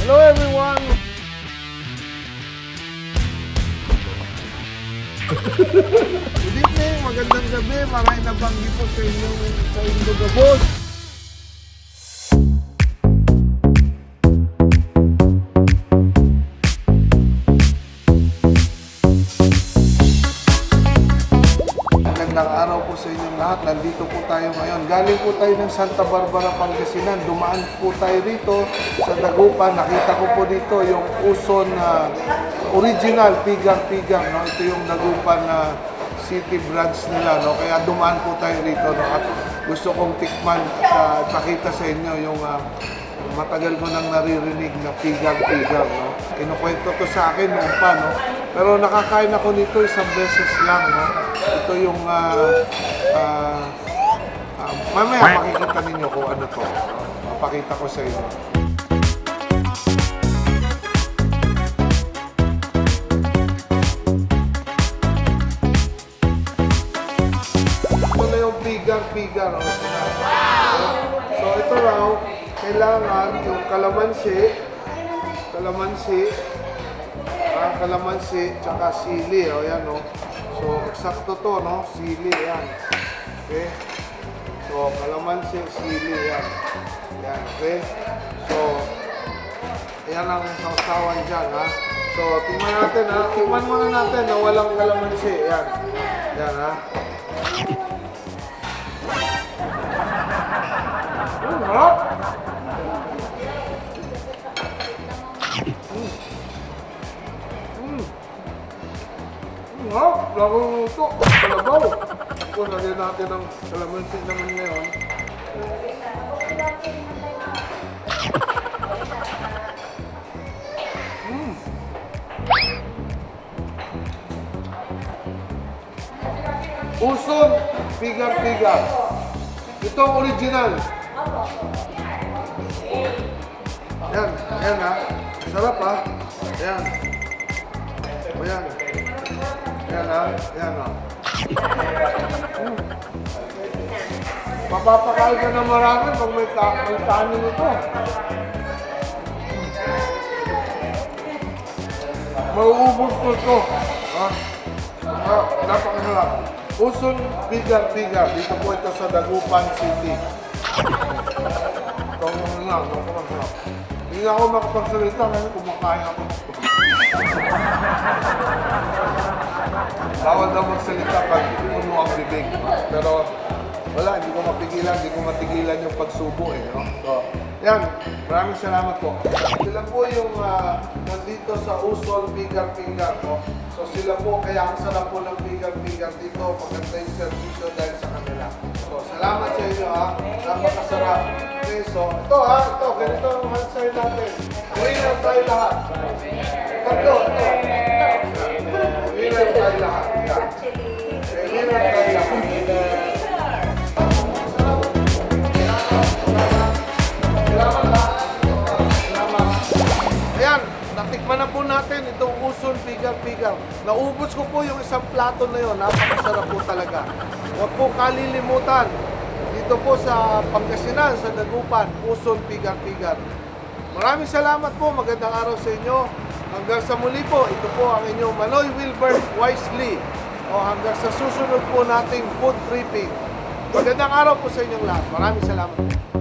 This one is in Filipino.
Hello everyone! Good evening, magandang gabi, maraming nabanggi po sa inyong gabos. Magandang araw po sa inyong lahat. Nandito po tayo ngayon. Galing po tayo ng Santa Barbara, Pangasinan. Dumaan po tayo rito sa Dagupan. Nakita ko po dito yung Uson na original pigang-pigang. No? Ito yung Dagupan na city branch nila. No? Kaya dumaan po tayo rito. No? At gusto kong tikman at pakita sa inyo yung matagal ko nang naririnig na pigang-pigang. No? Kinukwento to sa akin noon pa. No? Pero nakakain ako nito isang beses lang. No? Ito yung mamaya makikita ninyo kung ano to. Mapakita ko sa inyo. Ito na yung pigang-pigang. So ito raw, kailangan yung kalamansi, tsaka sili. O yan o. So, eksakto to, no? Sili, yan. Okay? So, kalamansi, sili, yan. Yan, okay? So, yan ang sausawan dyan, ha? So, tingnan natin, ha? Tingnan muna natin na walang kalamansi. Yan. Yan, ha? Harap! Laro ito, kalabaw. Kung lagyan natin ang kalamansi naman ngayon. Uson, pigang-pigang. Ito ang original. Yan, yan ha. Sarap ha. Yan. O yan. Yan ha, yan ha. Mapapakain ka na marami pag may kanin ito. Mauubos ko ito. Ha? Napakasarap. Uson pigang-pigang. Dito po ito sa Dagupan City. Ito nga, napakasarap. Hindi ako makapagsalita ngayon kumakain ako. Bawal daw magsalita pag puno ang bibig. Pero wala, hindi ko matigilan yung pagsubo eh. No? So, yan, maraming salamat po. Sila po yung nandito sa Uson Pigang-Pigang. No? So sila po, kaya ang sarap po ng pigang-pigang dito. Maganda yung servisyo dahil sa kanila. So salamat sa inyo ha. Napakasarap. Okay, so ito ha, ito, ganito ang hansay natin. Winner tayo lahat. Ito. Winner tayo lahat. Winner tayo lahat. Ayan, natikman na po natin itong Uson pigang-pigang. Naubos ko po yung isang plato na yun. Napakasarap po talaga. Huwag po kalilimutan. Dito po sa Pangasinan, sa Dagupan, Uson pigang-pigang. Maraming salamat po. Magandang araw sa inyo. Hanggang sa muli po, ito po ang inyong Manoy Wilbert Wisely. O hanggang sa susunod po nating food tripping. Magandang araw po sa inyong lahat. Maraming salamat po.